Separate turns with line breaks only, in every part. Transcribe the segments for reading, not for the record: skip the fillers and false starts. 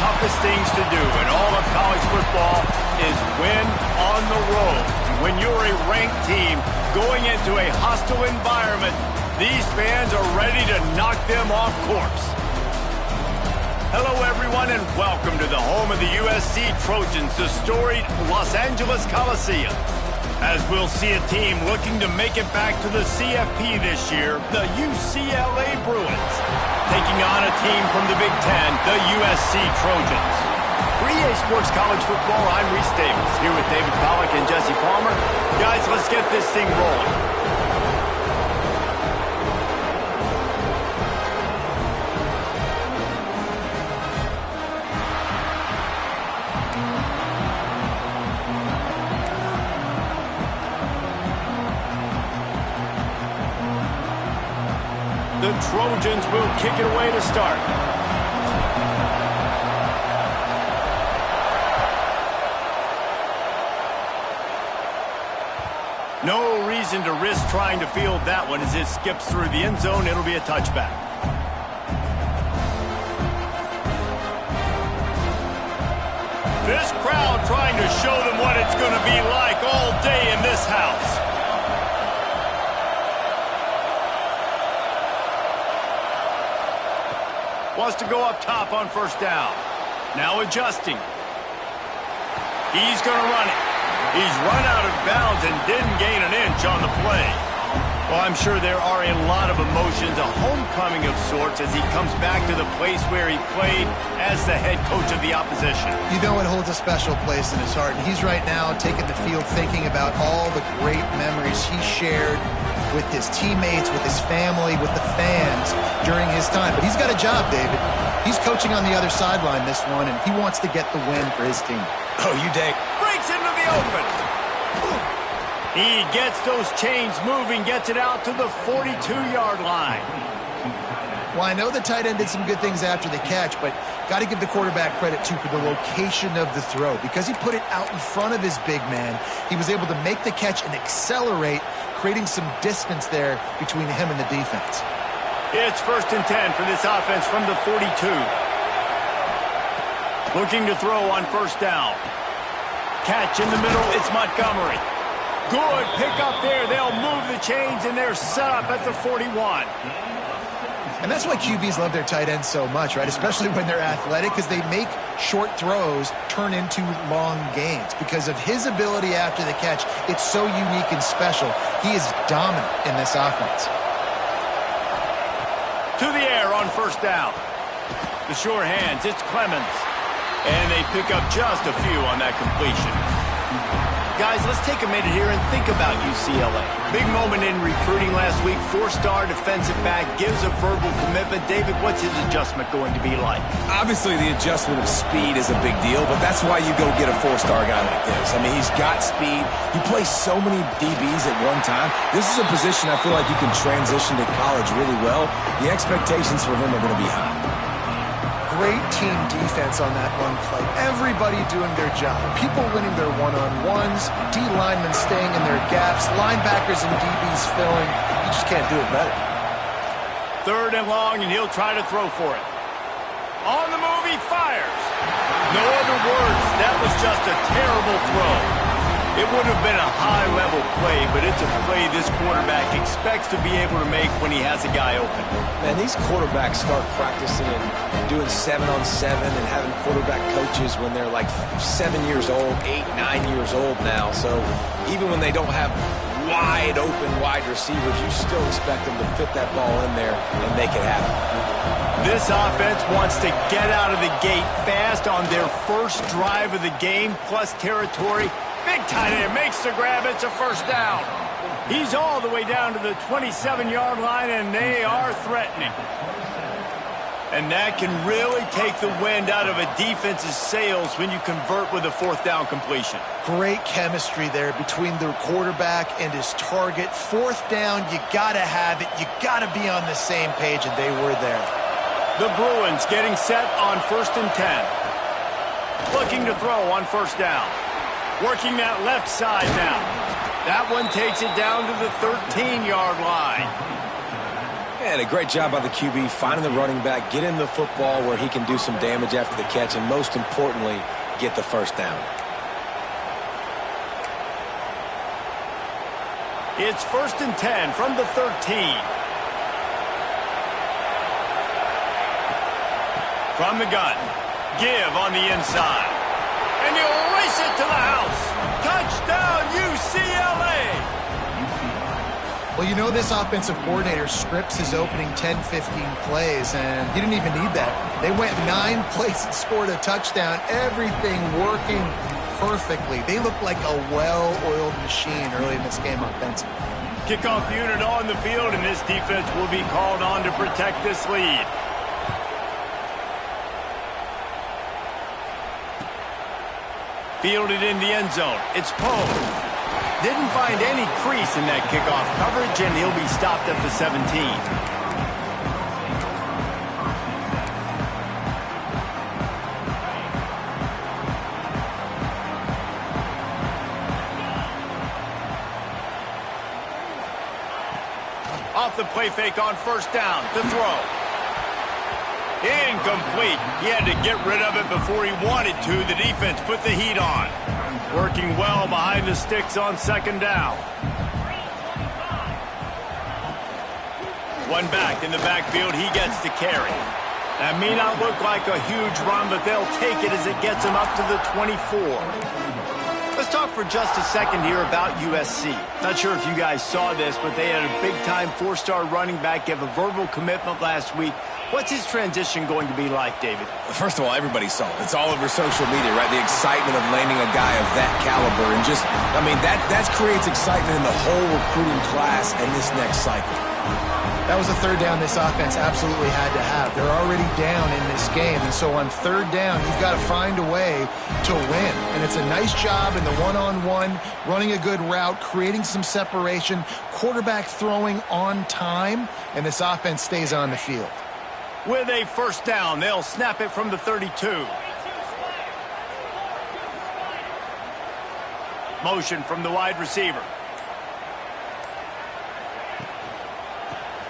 toughest things to do in all of college football is win on the road. When you're a ranked team going into a hostile environment, these fans are ready to knock them off course. Hello, everyone, and welcome to the home of the USC Trojans, the storied Los Angeles Coliseum. As we'll see a team looking to make it back to the CFP this year, the UCLA Bruins, taking on a team from the Big Ten, the USC Trojans. For EA Sports College Football, I'm Reese Davis, here with David Pollack and Jesse Palmer. Guys, let's get this thing rolling. The Trojans will kick it away to start. No reason to risk trying to field that one as it skips through the end zone. It'll be a touchback. This crowd trying to show them what it's going to be like all day in this house. Wants to go up top on first down. Now adjusting. He's going to run it. He's run out of bounds and didn't gain an inch on the play. Well, I'm sure there are a lot of emotions, a homecoming of sorts, as he comes back to the place where he played as the head coach of the opposition.
You know it holds a special place in his heart, and he's right now taking the field thinking about all the great memories he shared with his teammates, with his family, with the fans during his time. But he's got a job, David. He's coaching on the other sideline this one, and he wants to get the win for his team.
Oh, you dig. Breaks into the open. He gets those chains moving, gets it out to the 42-yard line.
Well, I know the tight end did some good things after the catch, but got to give the quarterback credit, too, for the location of the throw. Because he put it out in front of his big man, he was able to make the catch and accelerate, creating some distance there between him and the defense.
It's 1st and 10 for this offense from the 42. Looking to throw on first down. Catch in the middle, it's Montgomery. Good pick up there. They'll move the chains, and they're set up at the 41.
And that's why QBs love their tight ends so much, right? Especially when they're athletic, because they make short throws turn into long gains. Because of his ability after the catch, it's so unique and special. He is dominant in this offense.
To the air on first down. The sure hands, it's Clemens. And they pick up just a few on that completion. Guys, let's take a minute here and think about UCLA. Big moment in recruiting last week. 4-star defensive back gives a verbal commitment. David, what's his adjustment going to be like?
Obviously, the adjustment of speed is a big deal, but that's why you go get a 4-star guy like this. I mean, he's got speed. He plays so many DBs at one time. This is a position I feel like you can transition to college really well. The expectations for him are going to be high.
Great team defense on that one play. Everybody doing their job. People winning their one-on-ones, D linemen staying in their gaps, linebackers and DBs filling. You just can't do it better.
3rd and long, and he'll try to throw for it. On the move, he fires. No other words. That was just a terrible throw. It would have been a high-level play, but it's a play this quarterback expects to be able to make when he has a guy open.
Man, these quarterbacks start practicing and doing 7-on-7 and having quarterback coaches when they're like 7 years old, 8, 9 years old now. So even when they don't have wide receivers, you still expect them to fit that ball in there and make it happen.
This offense wants to get out of the gate fast on their first drive of the game, plus territory. Big tight end makes the grab. It's a first down. He's all the way down to the 27-yard line, and they are threatening. And that can really take the wind out of a defense's sails when you convert with a 4th down completion.
Great chemistry there between the quarterback and his target. 4th down, you got to have it. You got to be on the same page, and they were there.
The Bruins getting set on 1st and 10. Looking to throw on first down. Working that left side now. That one takes it down to the 13-yard line.
And a great job by the QB finding the running back, getting the football where he can do some damage after the catch, and most importantly, get the first down.
It's 1st and 10 from the 13. From the gun. Give on the inside. And he'll race it to the house. Touchdown, UCLA!
Well, you know this offensive coordinator scripts his opening 10, 15 plays, and he didn't even need that. They went 9 plays and scored a touchdown. Everything working perfectly. They look like a well-oiled machine early in this game offensively.
Kickoff unit on the field, and this defense will be called on to protect this lead. Fielded in the end zone. It's Poe. Didn't find any crease in that kickoff coverage, and he'll be stopped at the 17. Off the play fake on 1st down to throw. Incomplete. He had to get rid of it before he wanted to. The defense put the heat on. Working well behind the sticks on 2nd down. One back in the backfield. He gets the carry. That may not look like a huge run, but they'll take it as it gets him up to the 24. Let's talk for just a second here about USC. Not sure if you guys saw this, but they had a big-time 4-star running back give a verbal commitment last week. What's his transition going to be like, David?
First of all, everybody saw it. It's all over social media, right? The excitement of landing a guy of that caliber. And just, I mean, that creates excitement in the whole recruiting class and this next cycle.
That was a 3rd down this offense absolutely had to have. They're already down in this game, and so on 3rd down, you've got to find a way to win. And it's a nice job in the one-on-one, running a good route, creating some separation, quarterback throwing on time, and this offense stays on the field.
With a 1st down, they'll snap it from the 32. Motion from the wide receiver.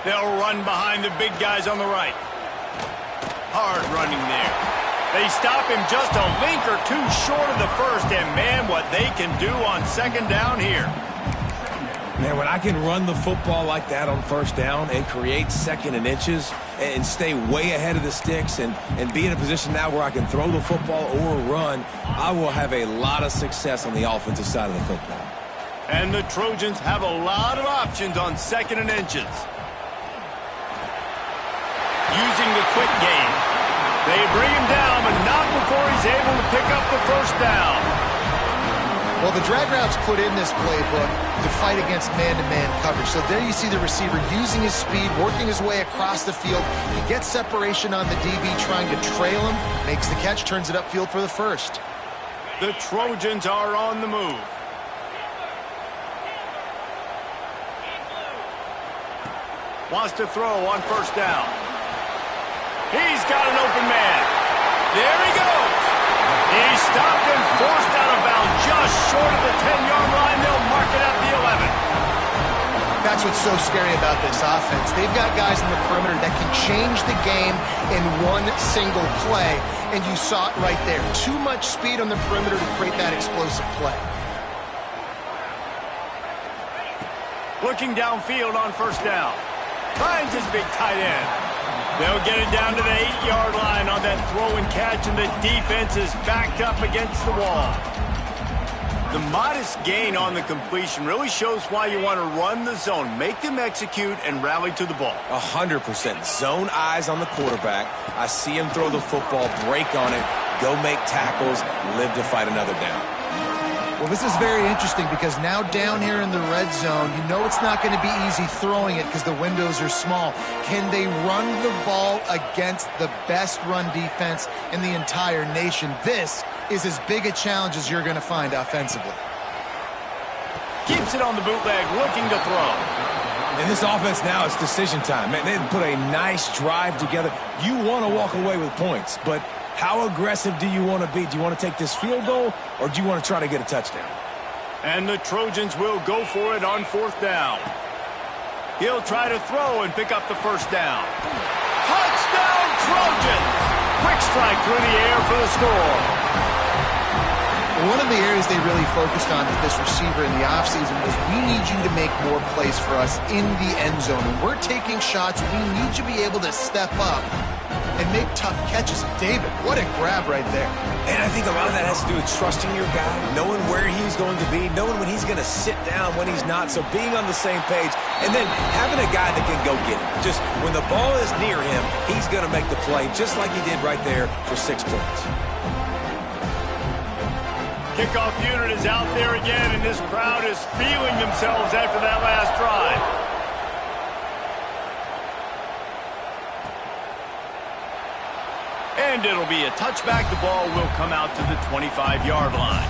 They'll run behind the big guys on the right. Hard running there. They stop him just a link or two short of the 1st, and man, what they can do on 2nd down here.
Man, when I can run the football like that on 1st down and create 2nd and inches and stay way ahead of the sticks and be in a position now where I can throw the football or run, I will have a lot of success on the offensive side of the football.
And the Trojans have a lot of options on 2nd and inches. Using the quick game. They bring him down, but not before he's able to pick up the 1st down.
Well, the drag routes put in this playbook to fight against man-to-man coverage. So there you see the receiver using his speed, working his way across the field. He gets separation on the DB, trying to trail him, makes the catch, turns it upfield for the 1st.
The Trojans are on the move. Wants to throw on 1st down. He's got an open man. There he goes. He stopped and forced out of bounds just short of the 10-yard line. They'll mark it at the 11.
That's what's so scary about this offense. They've got guys in the perimeter that can change the game in one single play, and you saw it right there. Too much speed on the perimeter to create that explosive play.
Looking downfield on 1st down. Finds his big tight end. They'll get it down to the 8-yard line on that throw and catch, and the defense is backed up against the wall. The modest gain on the completion really shows why you want to run the zone, make them execute, and rally to the ball.
100%. Zone eyes on the quarterback. I see him throw the football, break on it, go make tackles, live to fight another down.
Well, this is very interesting because now down here in the red zone, you know it's not going to be easy throwing it because the windows are small. Can they run the ball against the best run defense in the entire nation? This is as big a challenge as you're going to find offensively.
Keeps it on the bootleg, looking to throw.
In this offense now, it's decision time. Man, they put a nice drive together. You want to walk away with points, but how aggressive do you want to be? Do you want to take this field goal, or do you want to try to get a touchdown?
And the Trojans will go for it on 4th down. He'll try to throw and pick up the first down. Touchdown, Trojans! Quick strike through the air for the score.
One of the areas they really focused on with this receiver in the offseason was we need you to make more plays for us in the end zone. When we're taking shots, we need you to be able to step up and make tough catches. David, what a grab right there.
And I think a lot of that has to do with trusting your guy, knowing where he's going to be, knowing when he's going to sit down, when he's not, so being on the same page, and then having a guy that can go get it. Just when the ball is near him, he's going to make the play, just like he did right there for 6 points.
Kickoff unit is out there again, and this crowd is feeling themselves after that last drive. And it'll be a touchback. The ball will come out to the 25-yard line.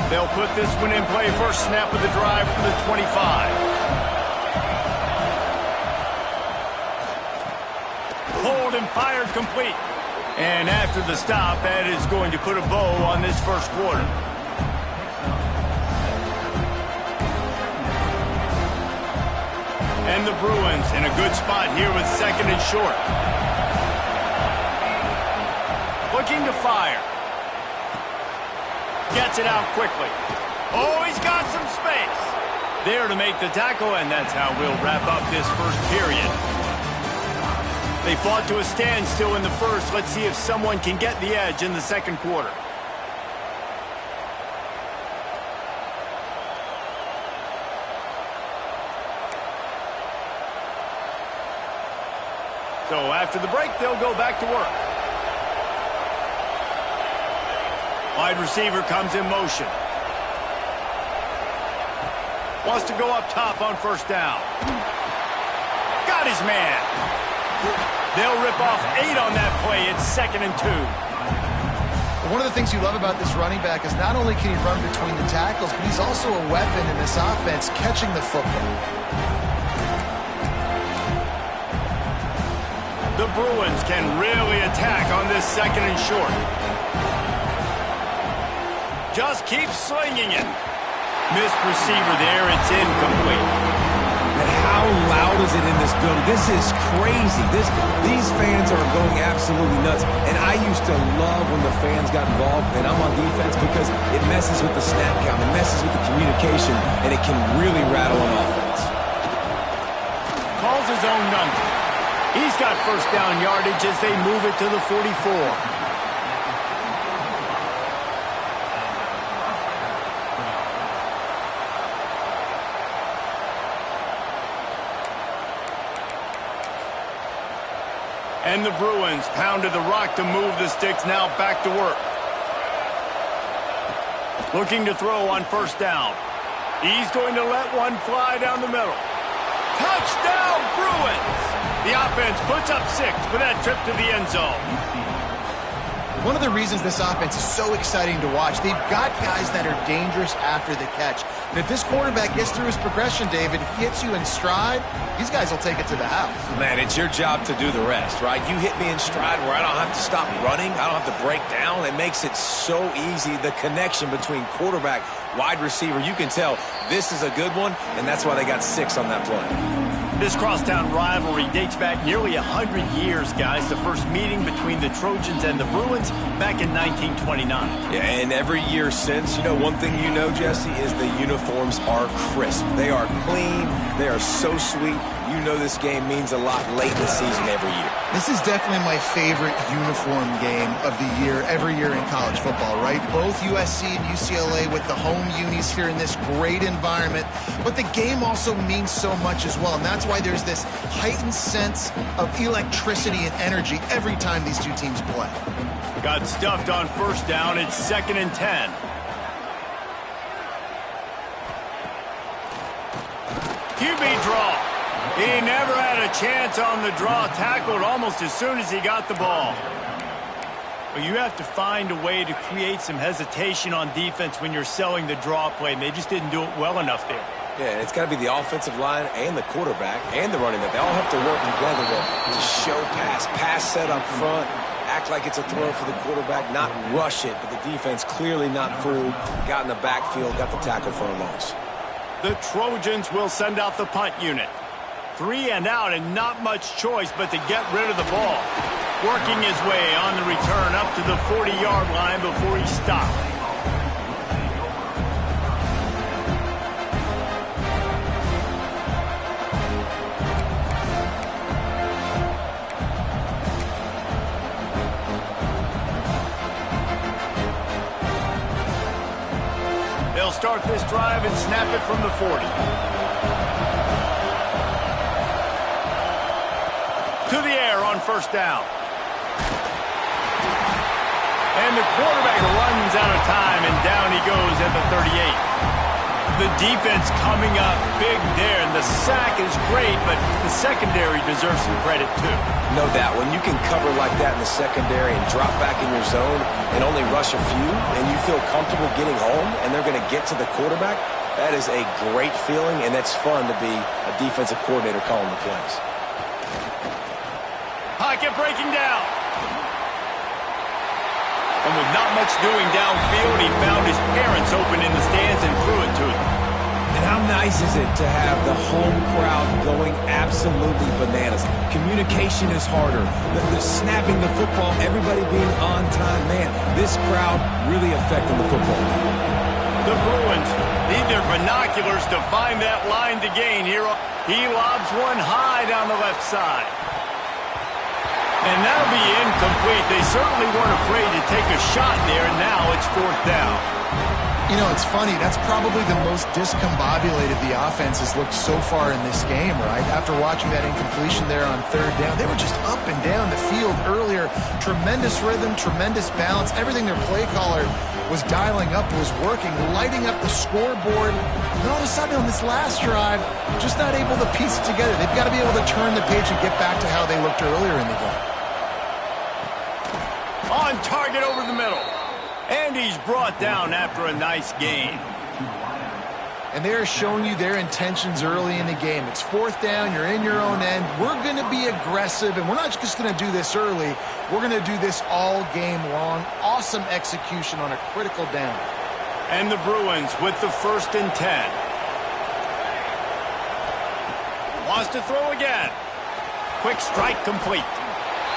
They'll put this one in play. First snap of the drive from the 25. Pulled and fired complete. And after the stop, that is going to put a bow on this first quarter. And the Bruins in a good spot here with second and short. Looking to fire. Gets it out quickly. Oh, he's got some space. There to make the tackle, and that's how we'll wrap up this first period. They fought to a standstill in the first. Let's see if someone can get the edge in the second quarter. So after the break, they'll go back to work. Wide receiver comes in motion. Wants to go up top on first down. Got his man. They'll rip off 8 on that play. It's 2nd and 2.
One of the things you love about this running back is not only can he run between the tackles, but he's also a weapon in this offense catching the football.
The Bruins can really attack on this 2nd and short. Just keep slinging it. Missed receiver there. It's incomplete.
And how loud is it in this building? This is crazy. These fans are going absolutely nuts. And I used to love when the fans got involved, and I'm on defense because it messes with the snap count. It messes with the communication, and it can really rattle an offense.
Calls his own number. He's got first down yardage as they move it to the 44. And the Bruins pounded the rock to move the sticks, now back to work. Looking to throw on first down. He's going to let one fly down the middle. Touchdown, Bruins! The offense puts up 6 for that trip to the end zone.
One of the reasons this offense is so exciting to watch, they've got guys that are dangerous after the catch. And if this quarterback gets through his progression, David, hits you in stride, these guys will take it to the house.
Man, it's your job to do the rest, right? You hit me in stride where I don't have to stop running. I don't have to break down. It makes it so easy. The connection between quarterback, wide receiver, you can tell this is a good one, and that's why they got 6 on that play.
This crosstown rivalry dates back nearly 100 years, guys. The first meeting between the Trojans and the Bruins back in 1929.
Yeah, and every year since, one thing you know, Jesse, is the uniforms are crisp. They are clean. They are so sweet. You know this game means a lot late in the season every year.
This is definitely my favorite uniform game of the year, every year in college football, right? Both USC and UCLA with the home unis here in this great environment. But the game also means so much as well, and that's why there's this heightened sense of electricity and energy every time these two teams play.
Got stuffed on first down. It's 2nd and 10. QB draw. He never had a chance on the draw, tackled almost as soon as he got the ball. Well, you have to find a way to create some hesitation on defense when you're selling the draw play, and they just didn't do it well enough there.
Yeah, it's got to be the offensive line and the quarterback and the running back. They all have to work together to show pass set up front, act like it's a throw for the quarterback, not rush it, but the defense clearly not fooled, got in the backfield, got the tackle for a loss.
The Trojans will send out the punt unit. 3 and out and not much choice but to get rid of the ball. Working his way on the return up to the 40-yard line before he stopped. They'll start this drive and snap it from the 40. To the air on first down. And the quarterback runs out of time, and down he goes at the 38. The defense coming up big there, and the sack is great, but the secondary deserves some credit too.
No doubt. When you can cover like that in the secondary and drop back in your zone and only rush a few, and you feel comfortable getting home, and they're going to get to the quarterback, that is a great feeling, and that's fun to be a defensive coordinator calling the plays.
Pocket breaking down. And with not much doing downfield, he found his parents open in the stands and threw it to them.
And how nice is it to have the home crowd going absolutely bananas? Communication is harder. The snapping the football, everybody being on time. Man, this crowd really affecting the football.
The Bruins need their binoculars to find that line to gain here. He lobs one high down the left side. And that'll be incomplete. They certainly weren't afraid to take a shot there, and now it's fourth down.
You know, it's funny. That's probably the most discombobulated the offense has looked so far in this game, right? After watching that incompletion there on third down, they were just up and down the field earlier. Tremendous rhythm, tremendous balance. Everything their play caller was dialing up was working, lighting up the scoreboard. And all of a sudden on this last drive, just not able to piece it together. They've got to be able to turn the page and get back to how they looked earlier in the game.
On target over the middle. And he's brought down after a nice gain.
And they're showing you their intentions early in the game. It's fourth down. You're in your own end. We're going to be aggressive, and we're not just going to do this early. We're going to do this all game long. Awesome execution on a critical down.
And the Bruins with the 1st and 10. Wants to throw again. Quick strike complete.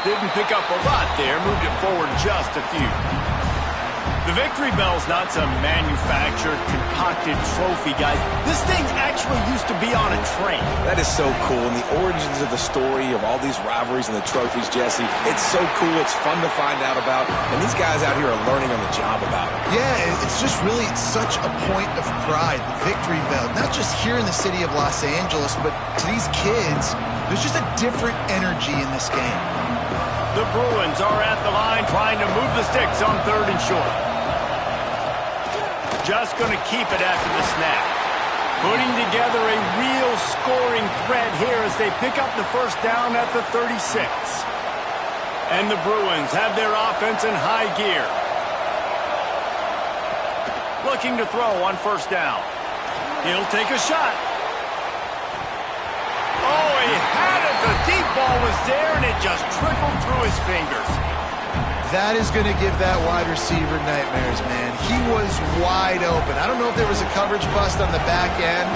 Didn't pick up a lot there. Moved it forward just a few. The victory bell's not some manufactured, concocted trophy, guys. This thing actually used to be on a train.
That is so cool. And the origins of the story of all these rivalries and the trophies, Jesse, it's so cool. It's fun to find out about. And these guys out here are learning on the job about it.
Yeah, it's just really such a point of pride, the victory bell. Not just here in the city of Los Angeles, but to these kids, there's just a different energy in this game.
The Bruins are at the line trying to move the sticks on 3rd and short. Just going to keep it after the snap. Putting together a real scoring threat here as they pick up the 1st down at the 36. And the Bruins have their offense in high gear. Looking to throw on 1st down. He'll take a shot. Oh, he had it. The deep ball was there, and it just trickled through his fingers.
That is going to give that wide receiver nightmares, man. He was wide open. I don't know if there was a coverage bust on the back end,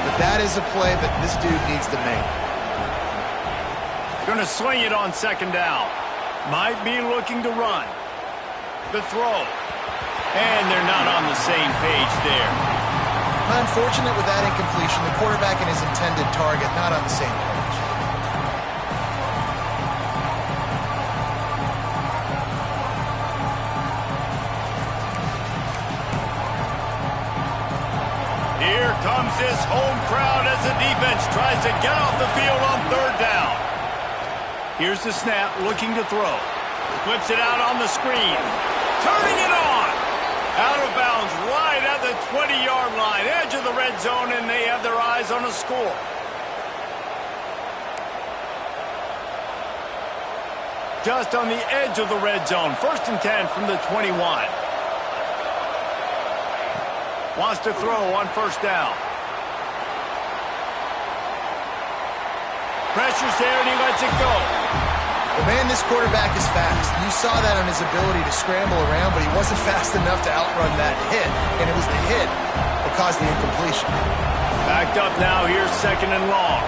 but that is a play that this dude needs to make.
Going to swing it on 2nd down. Might be looking to run. The throw. And they're not on the same page there.
Unfortunate with that incompletion. The quarterback and his intended target not on the same page.
Here comes this home crowd as the defense tries to get off the field on 3rd down. Here's the snap, looking to throw. Flips it out on the screen. Turning it on. Out of bounds right at the 20-yard line. Edge of the red zone, and they have their eyes on a score. Just on the edge of the red zone. 1st and 10 from the 21. Wants to throw on 1st down. Pressure's there, and he lets it go.
Well, man, this quarterback is fast. You saw that on his ability to scramble around, but he wasn't fast enough to outrun that hit, and it was the hit that caused the incompletion.
Backed up now, here's 2nd and long.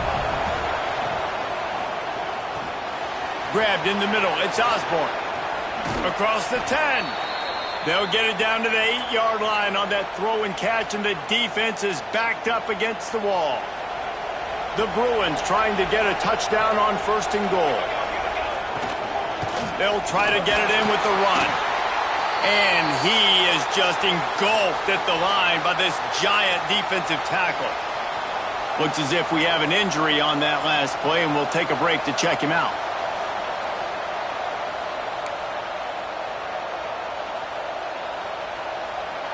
Grabbed in the middle, it's Osborne. Across the 10. They'll get it down to the 8-yard line on that throw and catch, and the defense is backed up against the wall. The Bruins trying to get a touchdown on 1st and goal. They'll try to get it in with the run. And he is just engulfed at the line by this giant defensive tackle. Looks as if we have an injury on that last play, and we'll take a break to check him out.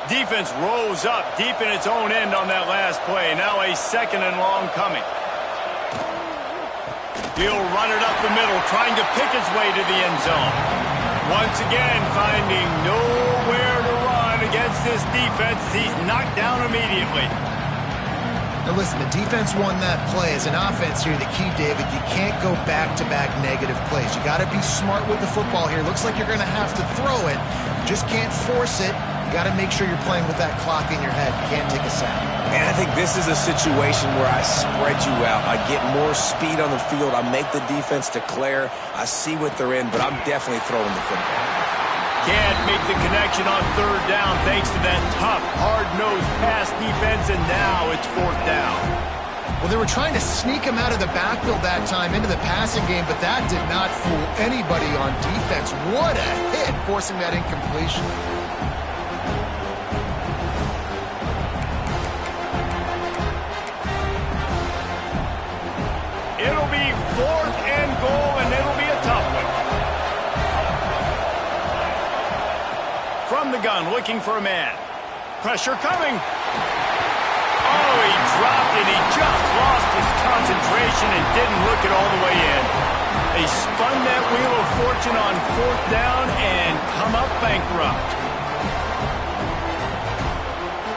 Defense rose up deep in its own end on that last play. Now a 2nd and long coming. He'll run it up the middle, trying to pick his way to the end zone. Once again, finding nowhere to run against this defense. He's knocked down immediately.
Now listen, the defense won that play. As an offense here, the key, David, you can't go back-to-back negative plays. You got to be smart with the football here. Looks like you're going to have to throw it. You just can't force it. You got to make sure you're playing with that clock in your head. You can't take a sack.
And I think this is a situation where I spread you out. I get more speed on the field. I make the defense declare. I see what they're in, but I'm definitely throwing the football.
Can't make the connection on 3rd down thanks to that tough, hard-nosed pass defense, and now it's 4th down.
Well, they were trying to sneak him out of the backfield that time into the passing game, but that did not fool anybody on defense. What a hit, forcing that incompletion.
It'll be 4th and goal, and it'll be a tough one. From the gun, looking for a man. Pressure coming. Oh, he dropped it. He just lost his concentration and didn't look it all the way in. They spun that wheel of fortune on 4th down and come up bankrupt.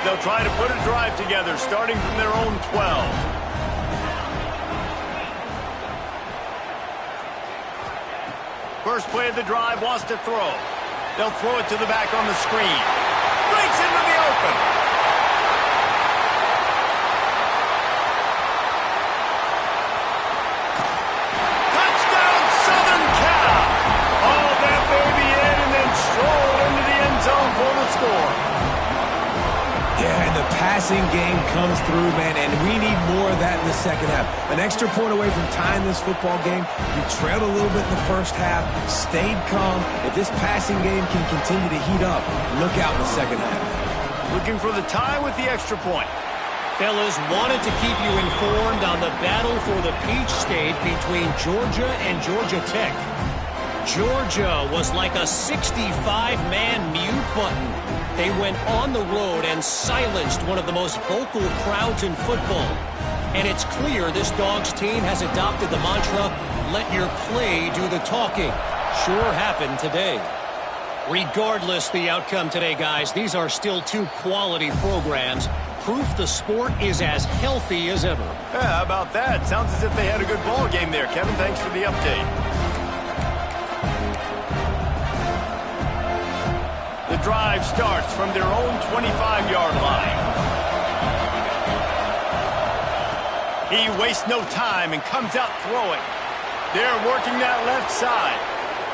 They'll try to put a drive together, starting from their own 12. First play of the drive, wants to throw. They'll throw it to the back on the screen. Breaks into the open. Touchdown, Southern Cal. Hauled that baby in and then strolled into the end zone for the score.
Yeah, and the passing game comes through, man, and we need more of that in the 2nd half. An extra point away from tying this football game. You trailed a little bit in the 1st half, stayed calm. If this passing game can continue to heat up, look out in the 2nd half.
Looking for the tie with the extra point.
Fellas, wanted to keep you informed on the battle for the Peach State between Georgia and Georgia Tech. Georgia was like a 65-man mute button. They went on the road and silenced one of the most vocal crowds in football. And it's clear this Dogs team has adopted the mantra, let your play do the talking. Sure happened today. Regardless the outcome today, guys, these are still 2 quality programs. Proof the sport is as healthy as ever.
Yeah, how about that? Sounds as if they had a good ball game there. Kevin, thanks for the update. The drive starts from their own 25-yard line. He wastes no time and comes out throwing. They're working that left side.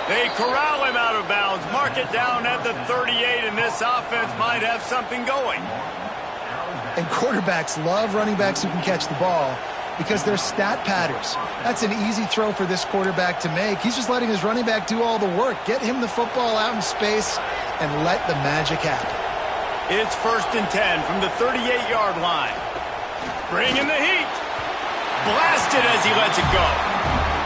They corral him out of bounds, mark it down at the 38, and this offense might have something going.
And quarterbacks love running backs who can catch the ball because they're stat patters. That's an easy throw for this quarterback to make. He's just letting his running back do all the work. Get him the football out in space and let the magic happen.
It's 1st and 10 from the 38-yard line. Bring in the heat. Blasted as he lets it go.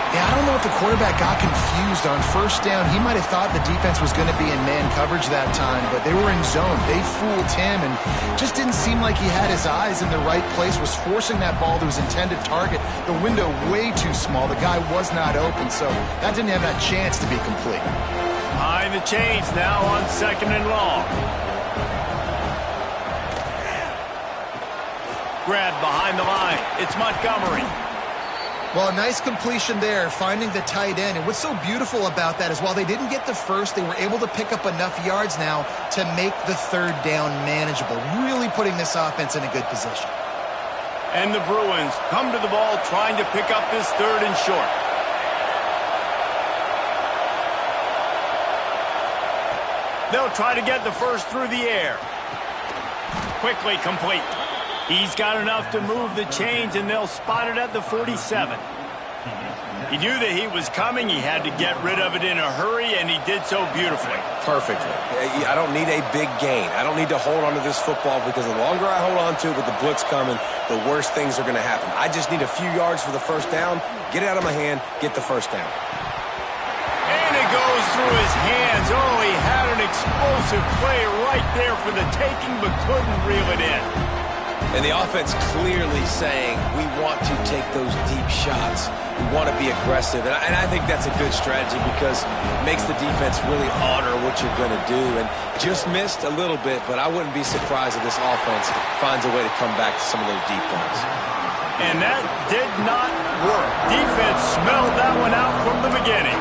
Yeah, I don't know if the quarterback got confused on 1st down. He might have thought the defense was going to be in man coverage that time, but they were in zone. They fooled him and just didn't seem like he had his eyes in the right place, was forcing that ball to his intended target. The window way too small. The guy was not open, so that didn't have that chance to be complete.
Behind the chains now on 2nd and long. Grabbed behind the line. It's Montgomery.
Well, a nice completion there, finding the tight end. And what's so beautiful about that is while they didn't get the first, they were able to pick up enough yards now to make the third down manageable, really putting this offense in a good position.
And the Bruins come to the ball trying to pick up this third and short. They'll try to get the first through the air. Quickly complete. He's got enough to move the chains, and they'll spot it at the 47. He knew that he was coming. He had to get rid of it in a hurry, and he did so beautifully.
Perfectly. I don't need a big gain. I don't need to hold on to this football because the longer I hold on to it with the blitz coming, the worse things are going to happen. I just need a few yards for the first down, get it out of my hand, get the first down.
And it goes through his hands. Oh, he had an explosive play right there for the taking, but couldn't reel it in.
And the offense clearly saying, we want to take those deep shots. We want to be aggressive. And I think that's a good strategy because it makes the defense really honor what you're going to do. And just missed a little bit, but I wouldn't be surprised if this offense finds a way to come back to some of those deep ones.
And that did not work. Defense smelled that one out from the beginning.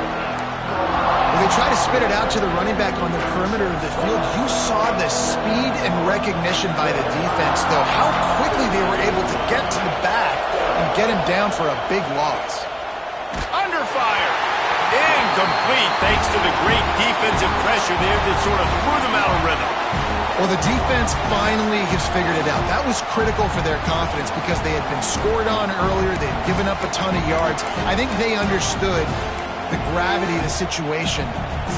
When they try to spit it out to the running back on the perimeter of the field, you saw the speed and recognition by the defense, though, how quickly they were able to get to the back and get him down for a big loss.
Under fire. Incomplete thanks to the great defensive pressure there that sort of threw them out of rhythm.
Well, the defense finally has figured it out. That was critical for their confidence because they had been scored on earlier. They had given up a ton of yards. I think they understood the gravity of the situation.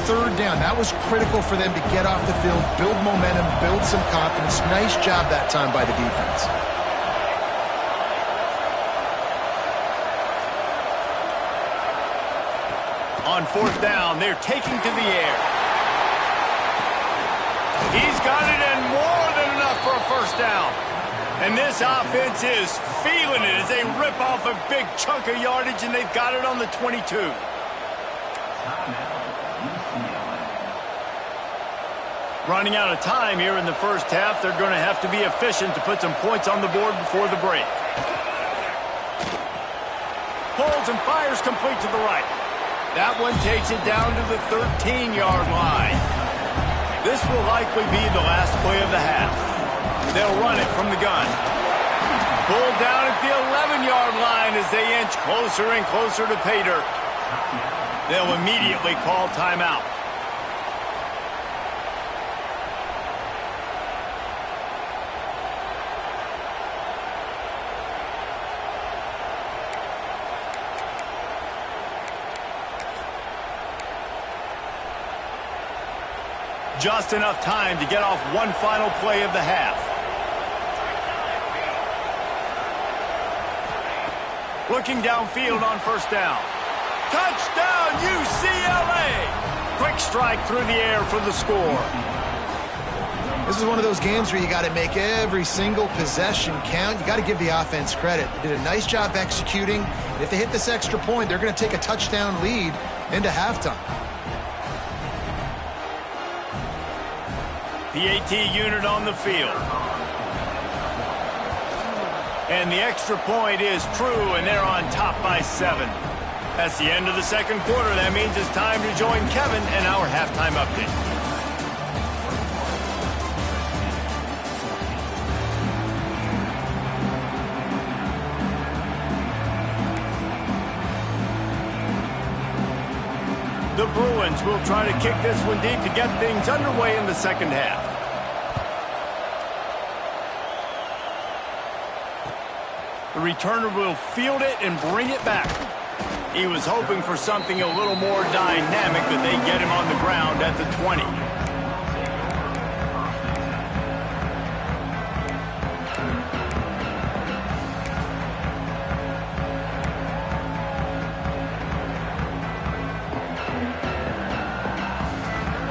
Third down, that was critical for them to get off the field, build momentum, build some confidence. Nice job that time by the defense.
On fourth down, they're taking to the air. He's got it, and more than enough for a first down. And this offense is feeling it as they rip off a big chunk of yardage, and they've got it on the 22. Running out of time here in the first half. They're going to have to be efficient to put some points on the board before the break. Pulls and fires complete to the right. That one takes it down to the 13-yard line. This will likely be the last play of the half. They'll run it from the gun. Pulled down at the 11-yard line as they inch closer and closer to pay dirt. They'll immediately call timeout. Just enough time to get off one final play of the half. Looking downfield on first down. Touchdown, UCLA! Quick strike through the air for the score.
This is one of those games where you got to make every single possession count. You got to give the offense credit. They did a nice job executing. If they hit this extra point, they're going to take a touchdown lead into halftime.
PAT unit on the field. And the extra point is true, and they're on top by 7. That's the end of the second quarter. That means it's time to join Kevin and our halftime update. The Bruins will try to kick this one deep to get things underway in the second half. The returner will field it and bring it back. He was hoping for something a little more dynamic, but they get him on the ground at the 20.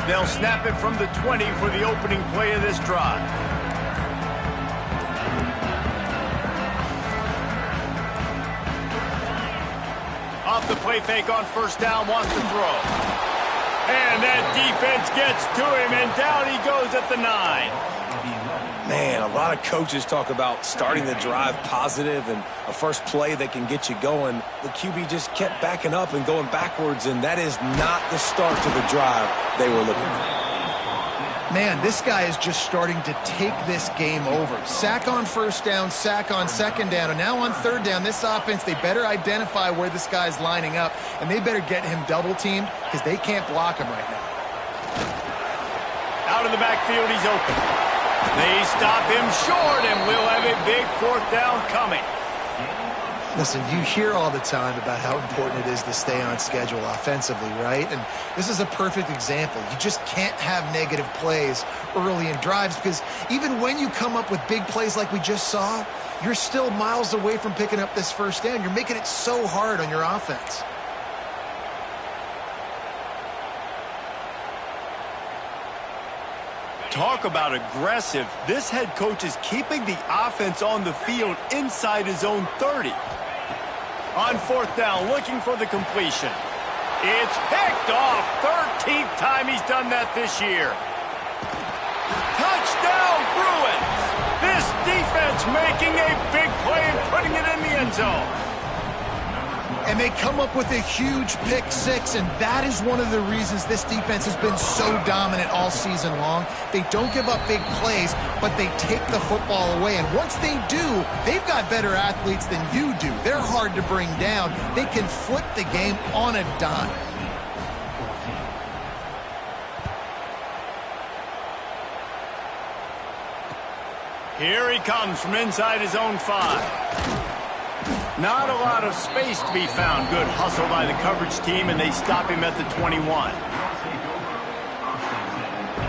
They'll snap it from the 20 for the opening play of this drive. Off the play fake on first down, wants to throw. And that defense gets to him, and down he goes at the 9.
Man, a lot of coaches talk about starting the drive positive and a first play that can get you going. The QB just kept backing up and going backwards, and that is not the start to the drive they were looking for.
Man, this guy is just starting to take this game over. Sack on first down, sack on second down, and now on third down, this offense, they better identify where this guy's lining up, and they better get him double-teamed because they can't block him right now.
Out of the backfield, he's open. They stop him short, and we'll have a big fourth down coming.
Listen, you hear all the time about how important it is to stay on schedule offensively, right? And this is a perfect example. You just can't have negative plays early in drives because even when you come up with big plays like we just saw, you're still miles away from picking up this first down. You're making it so hard on your offense.
Talk about aggressive. This head coach is keeping the offense on the field inside his own 30. On fourth down, looking for the completion. It's picked off. 13th time he's done that this year. Touchdown, Bruins. This defense making a big play and putting it in the end zone.
And they come up with a huge pick six, and that is one of the reasons this defense has been so dominant all season long. They don't give up big plays, but they take the football away. And once they do, they've got better athletes than you do. They're hard to bring down. They can flip the game on a dime.
Here he comes from inside his own 5. Not a lot of space to be found. Good hustle by the coverage team, and they stop him at the 21.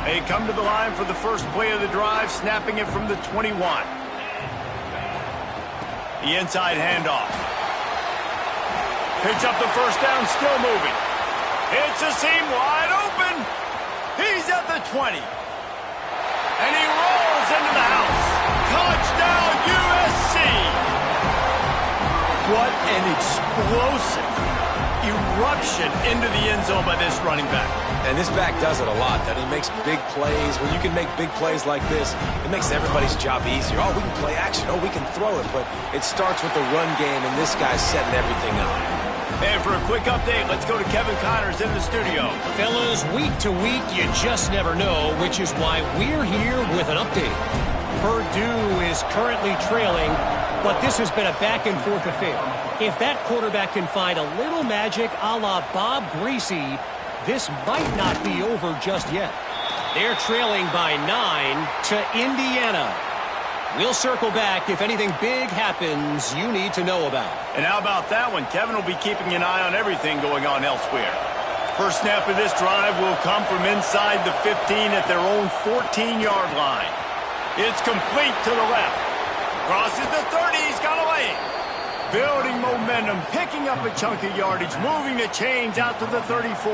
They come to the line for the first play of the drive, snapping it from the 21. The inside handoff. Picks up the first down, still moving. Hits a seam wide open. He's at the 20. And he rolls into the house. Touchdown, USC! What an explosive eruption into the end zone by this running back.
And this back does it a lot. That he makes big plays. When you can make big plays like this, it makes everybody's job easier. Oh, we can play action. Oh, we can throw it. But it starts with the run game, and this guy's setting everything up.
And for a quick update, let's go to Kevin Connors in the studio.
Fellas, week to week, you just never know, which is why we're here with an update. Purdue is currently trailing, but this has been a back-and-forth affair. If that quarterback can find a little magic a la Bob Greasy, this might not be over just yet. They're trailing by 9 to Indiana. We'll circle back if anything big happens you need to know about.
And how about that one? Kevin will be keeping an eye on everything going on elsewhere. First snap of this drive will come from inside the 15 at their own 14-yard line. It's complete to the left. Crosses the 30. He's got a lane. Building momentum, picking up a chunk of yardage, moving the chains out to the 34.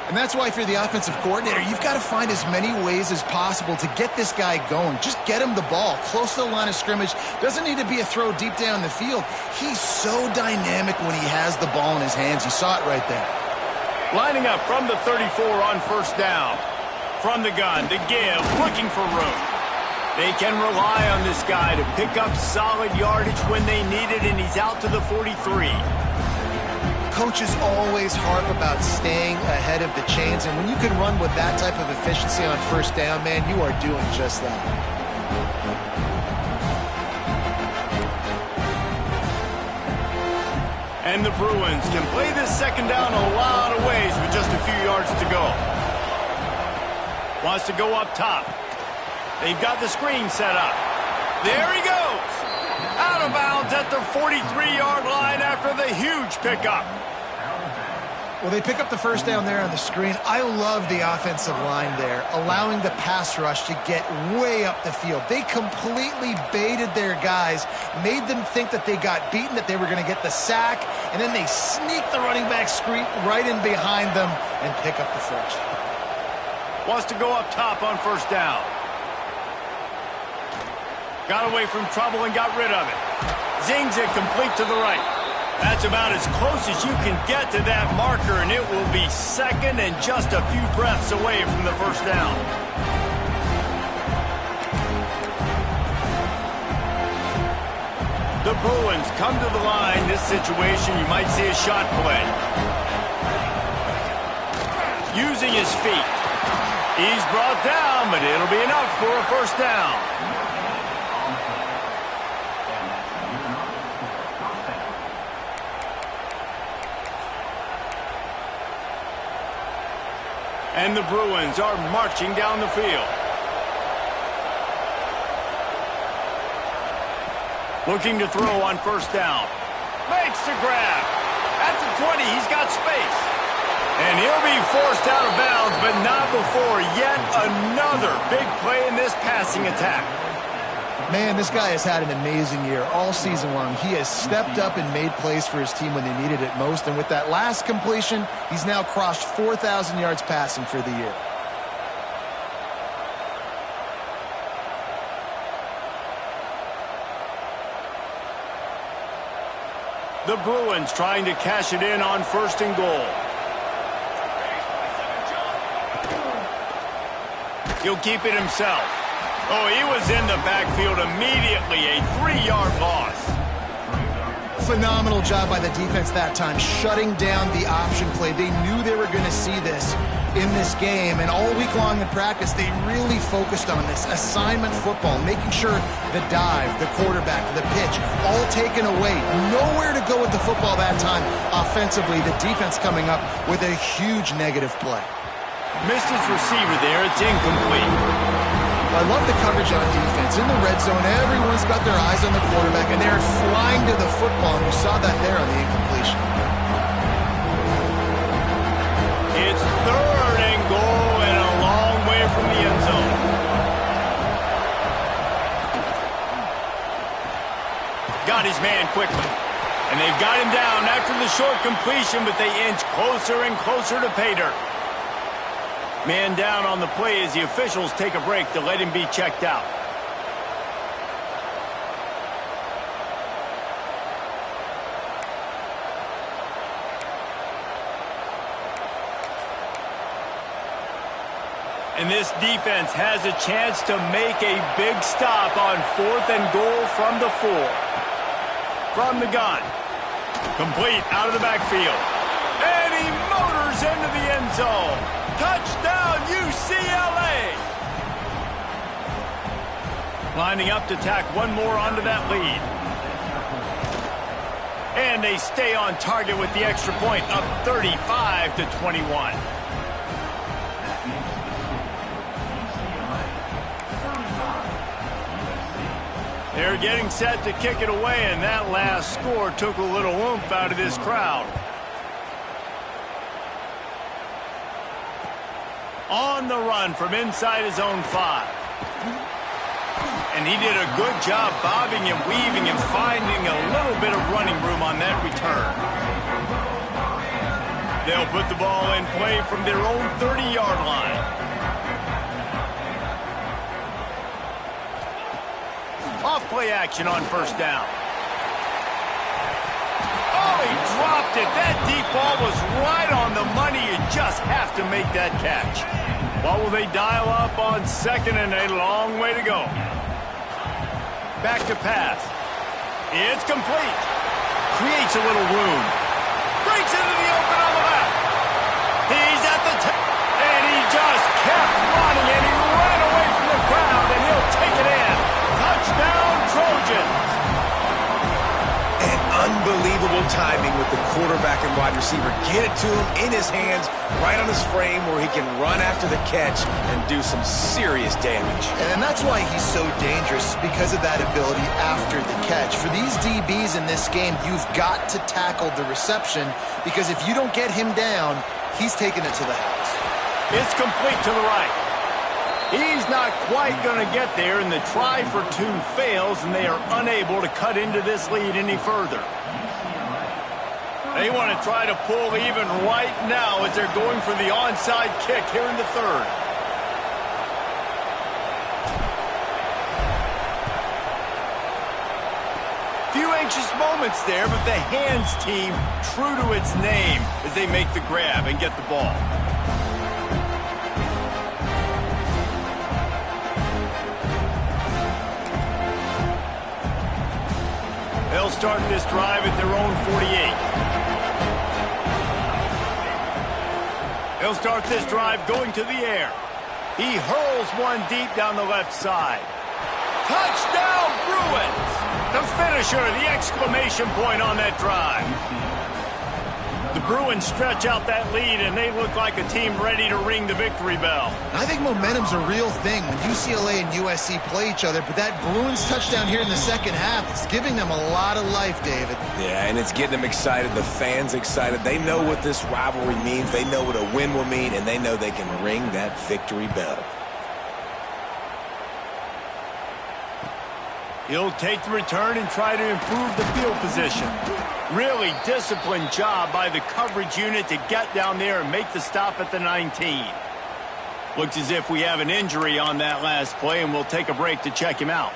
And that's why if you're the offensive coordinator, you've got to find as many ways as possible to get this guy going. Just get him the ball close to the line of scrimmage. Doesn't need to be a throw deep down the field. He's so dynamic when he has the ball in his hands. You saw it right there.
Lining up from the 34 on first down. From the gun to give, looking for room. They can rely on this guy to pick up solid yardage when they need it, and he's out to the 43.
Coaches always harp about staying ahead of the chains, and when you can run with that type of efficiency on first down, man, you are doing just that.
And the Bruins can play this second down a lot of ways with just a few yards to go. Wants to go up top. They've got the screen set up. There he goes. Out of bounds at the 43-yard line after the huge pickup.
Well, they pick up the first down there on the screen. I love the offensive line there, allowing the pass rush to get way up the field. They completely baited their guys, made them think that they got beaten, that they were going to get the sack, and then they sneak the running back screen right in behind them and pick up the first.
Wants to go up top on first down. Got away from trouble and got rid of it. Zings it complete to the right. That's about as close as you can get to that marker, and it will be second and just a few breaths away from the first down. The Bruins come to the line. This situation, you might see a shot play. Using his feet. He's brought down, but it'll be enough for a first down. And the Bruins are marching down the field. Looking to throw on first down. Makes the grab. At the 20, he's got space. And he'll be forced out of bounds, but not before yet another big play in this passing attack.
Man, this guy has had an amazing year all season long. He has stepped up and made plays for his team when they needed it most. And with that last completion, he's now crossed 4,000 yards passing for the year.
The Bruins trying to cash it in on first and goal. He'll keep it himself. Oh, he was in the backfield immediately. A 3-yard loss.
Phenomenal job by the defense that time, shutting down the option play. They knew they were going to see this in this game, and all week long in practice, they really focused on this assignment football, making sure the dive, the quarterback, the pitch, all taken away. Nowhere to go with the football that time offensively. The defense coming up with a huge negative play.
Missed his receiver there. It's incomplete.
I love the coverage on defense. In the red zone, everyone's got their eyes on the quarterback, and they're flying to the football, and you saw that there on the incompletion.
It's third and goal and a long way from the end zone. Got his man quickly. And they've got him down after the short completion, but they inch closer and closer to pay dirt. Man down on the play as the officials take a break to let him be checked out. And this defense has a chance to make a big stop on fourth and goal from the 4. From the gun. Complete out of the backfield. And he motors into the end zone. Touchdown, UCLA! Lining up to tack one more onto that lead. And they stay on target with the extra point, up 35-21. They're getting set to kick it away, and that last score took a little oomph out of this crowd. On the run from inside his own 5. And he did a good job bobbing and weaving and finding a little bit of running room on that return. They'll put the ball in play from their own 30-yard line. Off play action on first down. Oh, he dropped it. That deep ball was right on the money. You just have to make that catch. What will they dial up on second and a long way to go? Back to pass. It's complete. Creates a little room. Breaks into the open on the left. He's at the top. And he just kept running, and he ran away from the crowd, and he'll take it in. Touchdown, Trojans.
And unbelievable timing with the quarterback and wide receiver. Get it to him in his hands, right on his frame where he can run after the catch and do some serious damage.
And that's why he's so dangerous, because of that ability after the catch. For these DBs in this game, you've got to tackle the reception, because if you don't get him down, he's taking it to the house.
It's complete to the right. He's not quite going to get there, and the try for 2 fails, and they are unable to cut into this lead any further. They want to try to pull even right now as they're going for the onside kick here in the 3rd. Few anxious moments there, but the hands team true to its name as they make the grab and get the ball. They'll start this drive at their own 48. They'll start this drive going to the air. He hurls one deep down the left side. Touchdown, Bruins! The finisher, the exclamation point on that drive. The Bruins stretch out that lead, and they look like a team ready to ring the victory bell.
I think momentum's a real thing when UCLA and USC play each other, but that Bruins touchdown here in the second half, it's giving them a lot of life, David.
Yeah, and it's getting them excited. The fans excited. They know what this rivalry means. They know what a win will mean, and they know they can ring that victory bell.
He'll take the return and try to improve the field position. Really disciplined job by the coverage unit to get down there and make the stop at the 19. Looks as if we have an injury on that last play, and we'll take a break to check him out.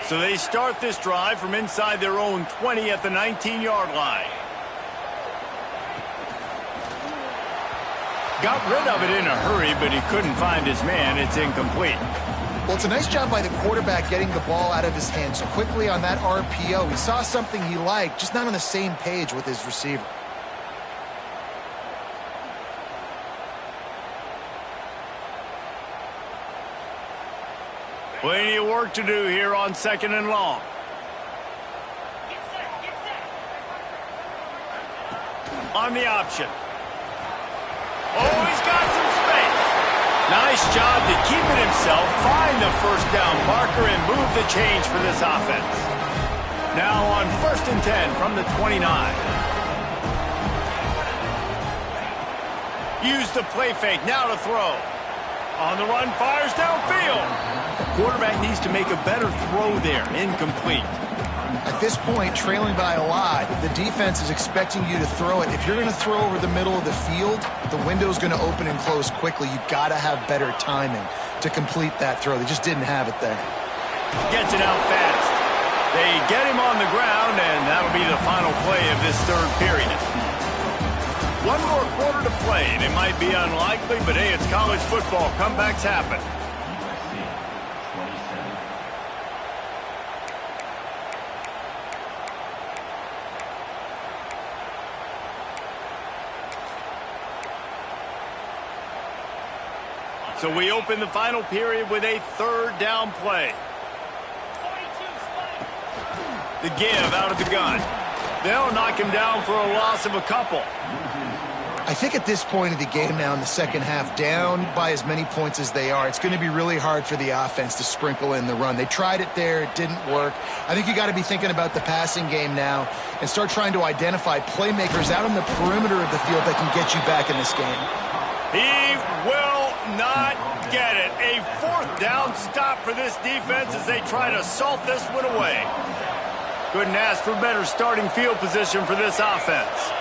So they start this drive from inside their own 20 at the 19-yard line. Got rid of it in a hurry, but he couldn't find his man. It's incomplete.
Well, it's a nice job by the quarterback getting the ball out of his hands quickly on that RPO. He saw something he liked, just not on the same page with his receiver.
Plenty of work to do here on 2nd and long. On the option. Oh, he's got some space. Nice job to keep it himself, find the first down marker, and move the change for this offense. Now on 1st and 10 from the 29. Use the play fake, now to throw. On the run, fires downfield. The quarterback needs to make a better throw there, incomplete.
At this point, trailing by a lot, the defense is expecting you to throw it. If you're going to throw over the middle of the field, the window's going to open and close quickly. You've got to have better timing to complete that throw. They just didn't have it there.
Gets it out fast. They get him on the ground, and that'll be the final play of this third period. One more quarter to play, and it might be unlikely, but hey, it's college football. Comebacks happen. So we open the final period with a 3rd down play. The give out of the gun. They'll knock him down for a loss of a couple.
I think at this point of the game now in the second half, down by as many points as they are, it's going to be really hard for the offense to sprinkle in the run. They tried it there. It didn't work. I think you got to be thinking about the passing game now and start trying to identify playmakers out on the perimeter of the field that can get you back in this game.
He will not get it. A 4th down stop for this defense as they try to salt this one away. Couldn't ask for better starting field position for this offense.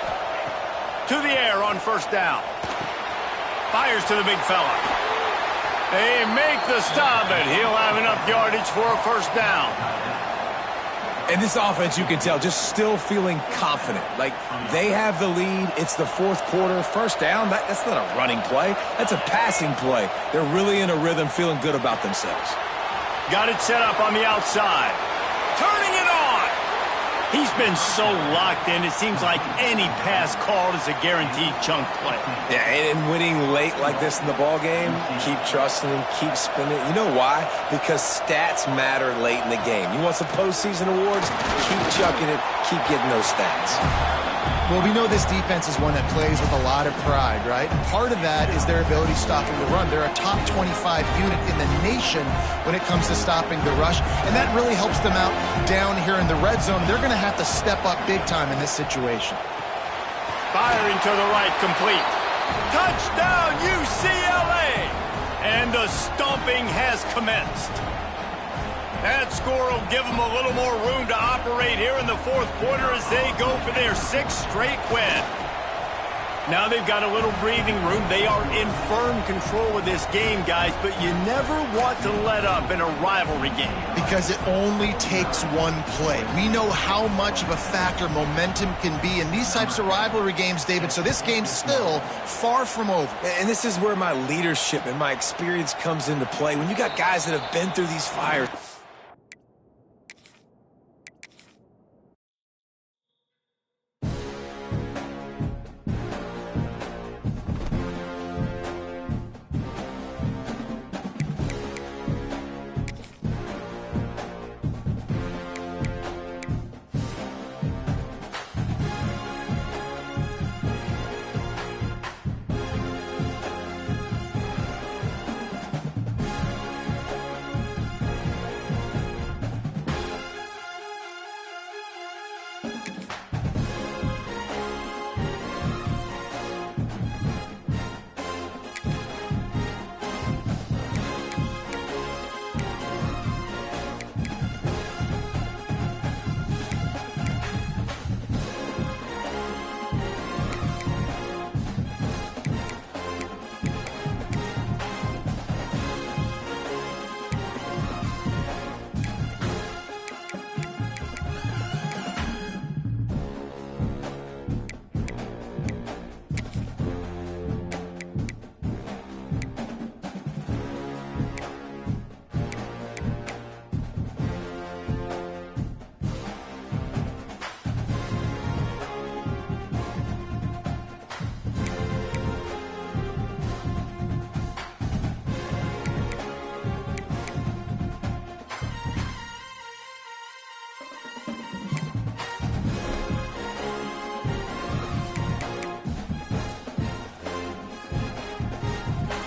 To the air on 1st down. Fires to the big fella. They make the stop, and he'll have enough yardage for a 1st down.
And this offense, you can tell, just still feeling confident. Like, they have the lead. It's the 4th quarter. 1st down, that's not a running play. That's a passing play. They're really in a rhythm, feeling good about themselves.
Got it set up on the outside. Turning it on. He's been so locked in, it seems like any pass called is a guaranteed chunk play.
Yeah, and winning late like this in the ball game, keep trusting him, keep spinning. You know why? Because stats matter late in the game. You want some postseason awards? Keep chucking it, keep getting those stats.
Well, we know this defense is one that plays with a lot of pride, right? And part of that is their ability stopping the run. They're a top 25 unit in the nation when it comes to stopping the rush, and that really helps them out down here in the red zone. They're going to have to step up big time in this situation.
Firing to the right, complete. Touchdown, UCLA! And the stomping has commenced. That score will give them a little more room to operate here in the 4th quarter as they go for their 6th straight win. Now they've got a little breathing room. They are in firm control of this game, guys, but you never want to let up in a rivalry game.
Because it only takes one play. We know how much of a factor momentum can be in these types of rivalry games, David, so this game's still far from over.
And this is where my leadership and my experience comes into play. When you got guys that have been through these fires.